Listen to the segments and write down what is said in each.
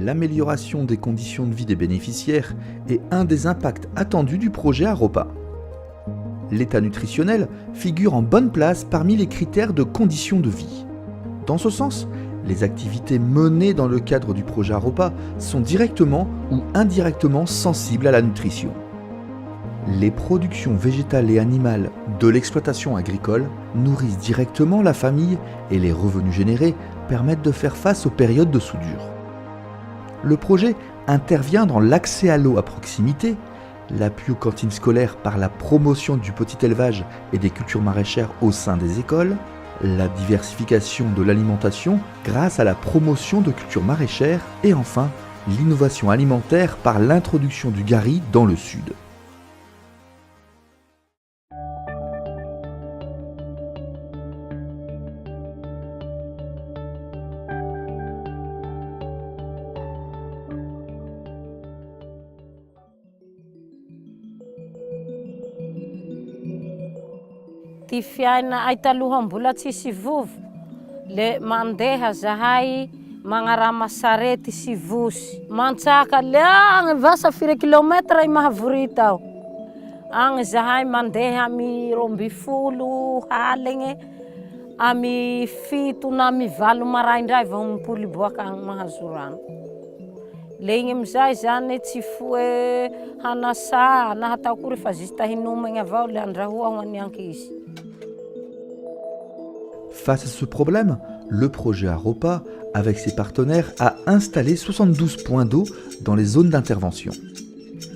l'amélioration des conditions de vie des bénéficiaires est un des impacts attendus du projet Aropa. L'état nutritionnel figure en bonne place parmi les critères de conditions de vie. Dans ce sens, les activités menées dans le cadre du projet Aropa sont directement ou indirectement sensibles à la nutrition. Les productions végétales et animales de l'exploitation agricole nourrissent directement la famille et les revenus générés permettent de faire face aux périodes de soudure. Le projet intervient dans l'accès à l'eau à proximité, l'appui aux cantines scolaires par la promotion du petit élevage et des cultures maraîchères au sein des écoles, la diversification de l'alimentation grâce à la promotion de cultures maraîchères et enfin l'innovation alimentaire par l'introduction du gari dans le sud. Ty fiaina ay taloha mbola tsisy vovo, le mandeha zahay magnarama sarety sy vosy. Mantsaka le agny vasa 4 kilometra i mahavorita aho. Agny zahay mandeha ami 12 haligny, ami 7 na ami 8 maraindray vao mipoly boaka agny mahazo rano. Le igny amizay zany tsy foe hanasa na hatao kory fa zista hinomagny avao le andrahoa ho an'ny ankizy. Face à ce problème, le projet Aropa, avec ses partenaires, a installé 72 points d'eau dans les zones d'intervention.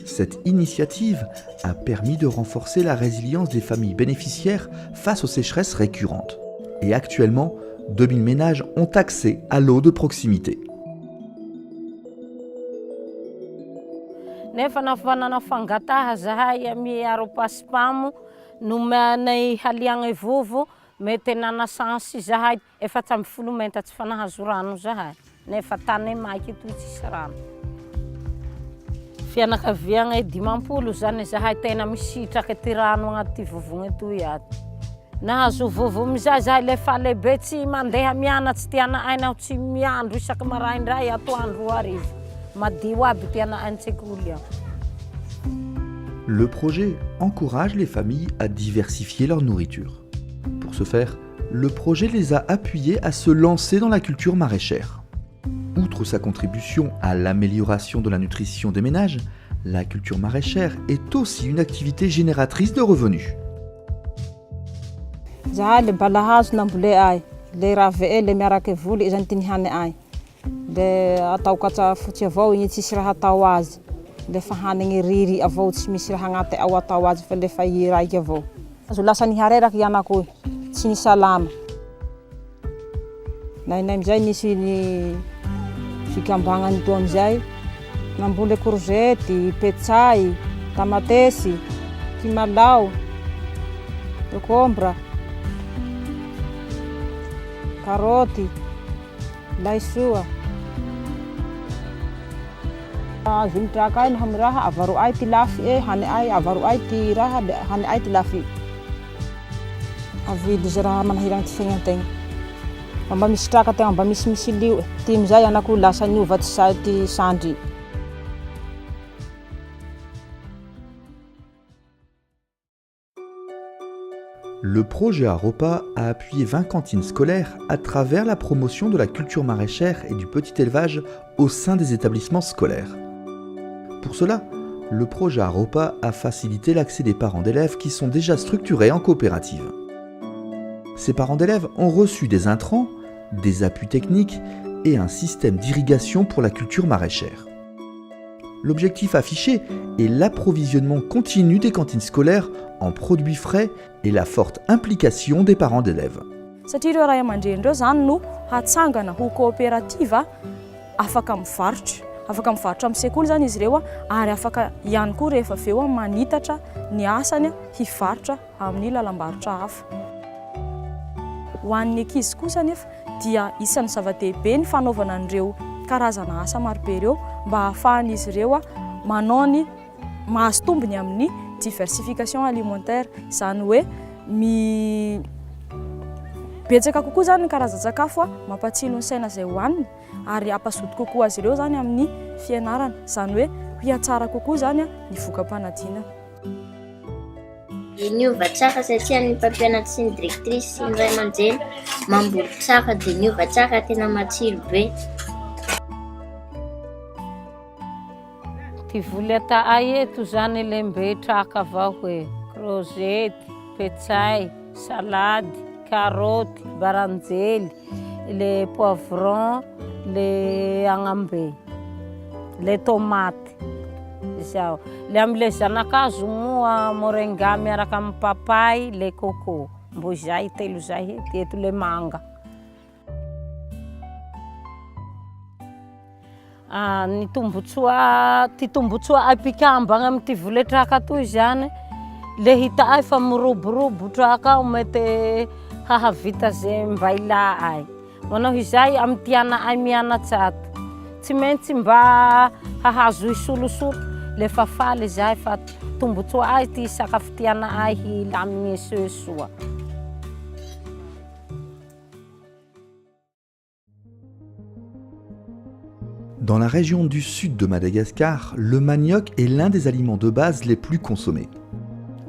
Cette initiative a permis de renforcer la résilience des familles bénéficiaires face aux sécheresses récurrentes. Et actuellement, 2000 ménages ont accès à l'eau de proximité. Nefa nafanana fangataha zahay ami Aropa Spamo nomenay haliagna vovo mety nanasansy zahay efa 10 menta tsy fanahazo rano zahay nefa tany maiky toy tsisy rano. Fianakaviagna 50 zany zahay tena misitraka ty rano agnaty vovogna toy ato. Nahazo vovo amizay zahay lefa lehibe tsy mandeha mianatsy ty anahy tsy miandro isaky maraindray atoandro hariva. Le projet encourage les familles à diversifier leur nourriture. Pour ce faire, le projet les a appuyés à se lancer dans la culture maraîchère. Outre sa contribution à l'amélioration de la nutrition des ménages, la culture maraîchère est aussi une activité génératrice de revenus. De atao katsa fotsy avao igny tsisy raha atao azy. Le fa hanigny riry avao tsy misy raha agnaty ao atao azy fa le fa i raiky avao. Azo lasa nihareraky ianako tsy ni salama. Nainay amizay nisy ny fikambagnany to amizay. Namboly courgette, petsay, tamatesy, kimalao, concombre, carotte, laisoa. Azo mitraka ay naha raha avaro ay ty lafy hany ay avaro ay ty raha hany ay ty lafy. Avidy ze raha manahiragny ty fiaignan-tegna. Mba misy traka tegna mba misy lio ty amizay anako lasa niova ty sandry. Le projet Aropa a appuyé 20 cantines scolaires à travers la promotion de la culture maraîchère et du petit élevage au sein des établissements scolaires. Pour cela, le projet Aropa a facilité l'accès des parents d'élèves qui sont déjà structurés en coopérative. Ces parents d'élèves ont reçu des intrants, des appuis techniques et un système d'irrigation pour la culture maraîchère. L'objectif affiché est l'approvisionnement continu des cantines scolaires en produits frais et la forte implication des parents d'élèves. Satria ireo ray aman-drenireo zany no hatsangana ho coopérative afaka mivarotra amin'ny sekoly zany izy ireo ary afaka ihany koa rehefa aveo manitatra ny asany hivarotra amin'ny lalam-barotra hafa. Ho an'ny ankizy kosa nefa dia isan'ny zava-dehibe ny fanaovana an'ireo karazana asa marobe ireo mba ahafahan'izy ireo manao ny mahazo tombony amin'ny diversification alimentaire, zany hoe betsaka kokoa zany ny karazan-tsakafo mampatsilo ny saina izay hohaniny ary ampazoto kokoa azy ireo zany amin'ny fianarana, zany hoe hiatsara kokoa zany ny vokam-panadinana. Niova tsara satria ny mpampianatra sy ny direktrisy sy ny ray aman-dreny mamboly tsara dia niova tsara tena matsilo be. Ty voly ata eto zany lembe traka avao hoe crozety, petsay, salady, karoty, baranjely, le poivron, le agnambe, le tomaty. Zao. Le am'le zanakazo moa moringa miaraka amin'ny papay, le coco. Mbo zay telo zay eto le manga. Ny tombotsoa apikambagna amin'ty voly traka toy zany, le hita ay fa miroborobo traka ao mety hahavita zay mba ilà ay. Manao izay amin'ny tiana ay mianatsato. Tsy maintsy mba hahazo isolosolo. Le fa faly zay fa tombotsoa ay ty sakafo tiana ay hilamigny soa. Dans la région du sud de Madagascar, le manioc est l'un des aliments de base les plus consommés.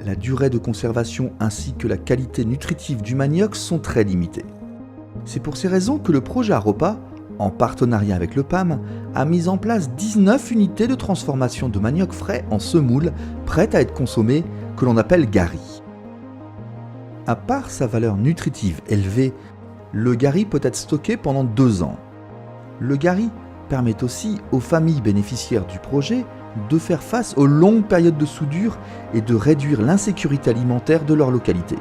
La durée de conservation ainsi que la qualité nutritive du manioc sont très limitées. C'est pour ces raisons que le projet Aropa, en partenariat avec le PAM, a mis en place 19 unités de transformation de manioc frais en semoule prêtes à être consommées, que l'on appelle gari. À part sa valeur nutritive élevée, le gari peut être stocké pendant 2 ans. Le gari permet aussi aux familles bénéficiaires du projet de faire face aux longues périodes de soudure et de réduire l'insécurité alimentaire de leur localité.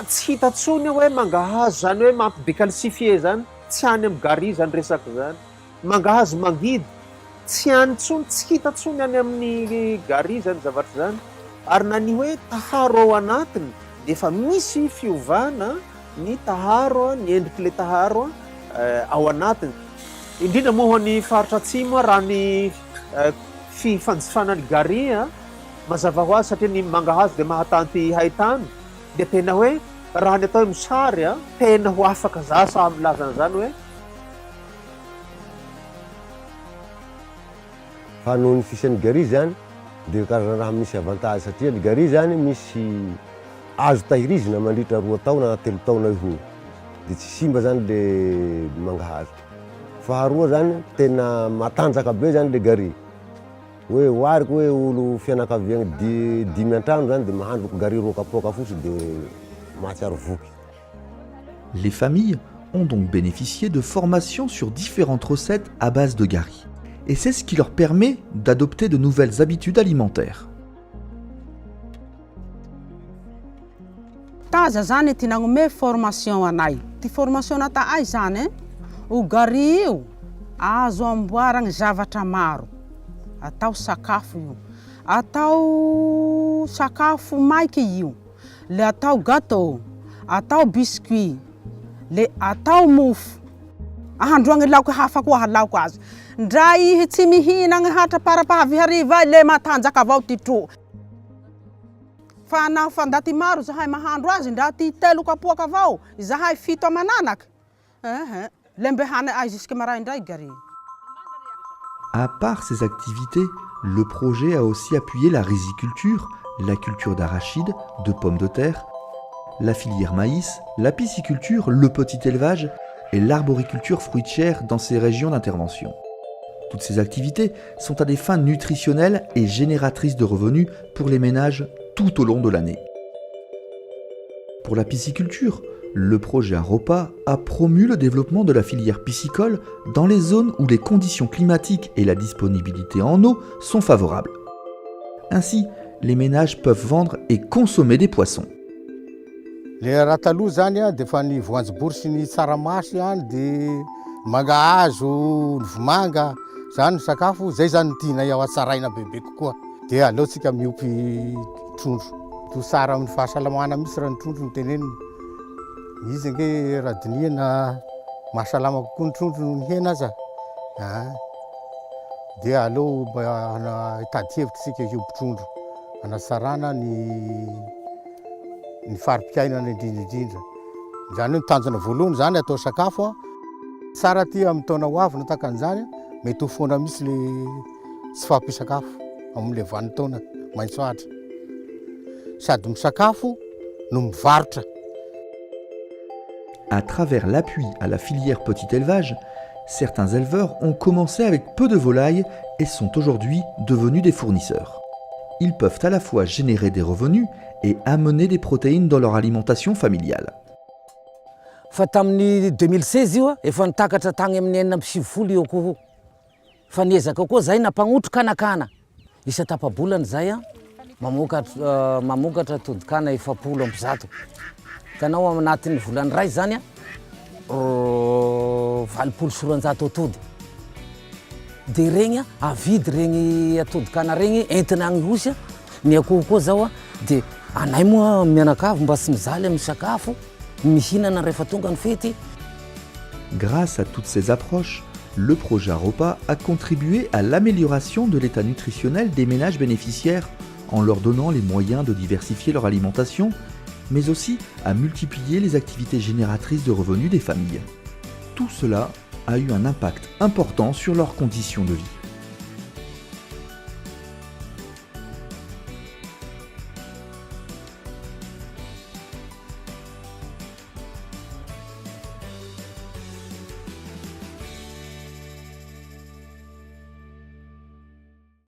Tsy hita tsony hoe mangahazo zany hoe mampidécalcifier zany, tsy any amin'ny gari zany resaka zany. Mangahazo mangidy, tsy any tsony, tsy hita tsony any amin'ny gari zany zavatra zany. Ary na ny hoe taharo ao anatiny, dia efa misy fiovana ny taharo, ny endrik'ilay taharo ao anatiny. Indrindra moa ho an'ny faritra atsimo raha ny fanjifana ny gari mazava ho azy satria ny mangahazo dia mahatanty haitany. Dia tena hoe raha ny atao misary tena ho afaka zasa amin'ny lazana zany hoe fa noho ny fisian'ny gari zany dia karazana raha misy avantage satria ny gari zany misy azo tahirizina mandritra 2 taona na 3 taona io dia tsy simba zany le mangahazo. Faharoa zany tena matanjaka be zany le gari. Hoe ohariko hoe olo fianakaviagna 5 an-trano zany dia mahandro gari rokapoka fotsiny dia mahatsiaro voky. Les familles ont donc bénéficié de formations sur différentes recettes à base de gari. Et c'est ce qui leur permet d'adopter de nouvelles habitudes alimentaires. Taza zany ty nagnome formation anay. Ty formation nata ay zany o gari io azo amboaragna zavatra maro. Atao sakafo io. Atao sakafo maiky io. Le atao gâteau, atao biscuit, le atao mofo. Ahandroagna laoky hafa koa laoky azy. Ndra ihy tsy mihinagna hatra-parapahavy hariva le matanjaka avao ty tro. Fa na fa ndaty maro zahay mahandro azy, ndaty 3 kapoaka avao, zahay 7 amananaka. Lembe hana ay jusque maraindray gari. À part ces activités, le projet a aussi appuyé la riziculture, la culture d'arachide, de pommes de terre, la filière maïs, la pisciculture, le petit élevage et l'arboriculture fruitière dans ces régions d'intervention. Toutes ces activités sont à des fins nutritionnelles et génératrices de revenus pour les ménages tout au long de l'année. Pour la pisciculture, le projet Aropa a promu le développement de la filière piscicole dans les zones où les conditions climatiques et la disponibilité en eau sont favorables. Ainsi, les ménages peuvent vendre et consommer des poissons. Le raha taloha zany dia fa ny voanjobory sy ny tsaramaso ihany dia mangahazo, ny vomanga, zany ny sakafo, zay zany tianay ao atsaraina bebe kokoa. Dia aleontsika miompy trondro. To tsara amin'ny fahasalamana misy raha ny trondro ny teneniny. Izy ange raha dinihana mahasalama kokoa ny trondro noho ny hena aza. Dia aleo mba hitady hevitra isika hiompy trondro. Hanatsarana ny farim-piainana indrindra. Zany hoe tanjona voalohany zany atao sakafo a tsara ty amin'ny taona ho avy nataka an'izany mety ho foana misy le tsy fahampisakafo amin'le vanim-taona maitso ahatra sady misakafo no mivarotra. À travers l'appui à la filière petit élevage, certains éleveurs ont commencé avec peu de volailles et sont aujourd'hui devenus des fournisseurs. Ils peuvent à la fois générer des revenus et amener des protéines dans leur alimentation familiale. Fa tamin'ny 2016 io efa nitakatra tagny amin'ny 9 eo koa. Fa niezaka koa zay nampagnotro kanakana. Isa tapa-bolana zay mamokatra todi-kana 700 ampizato. Tanao anatin'ny volany ray zany 20 atody. De regny avidy regny atodi-kana regny entina agny osy ny akoho koa zao de anay moa mianakavy mba tsy mizaly amin'ny sakafo mihinana rehefa tonga ny fety. Grâce à toutes ces approches, le projet Aropa a contribué à l'amélioration de l'état nutritionnel des ménages bénéficiaires en leur donnant les moyens de diversifier leur alimentation, mais aussi à multiplier les activités génératrices de revenus des familles. Tout cela a eu un impact important sur leurs conditions de vie.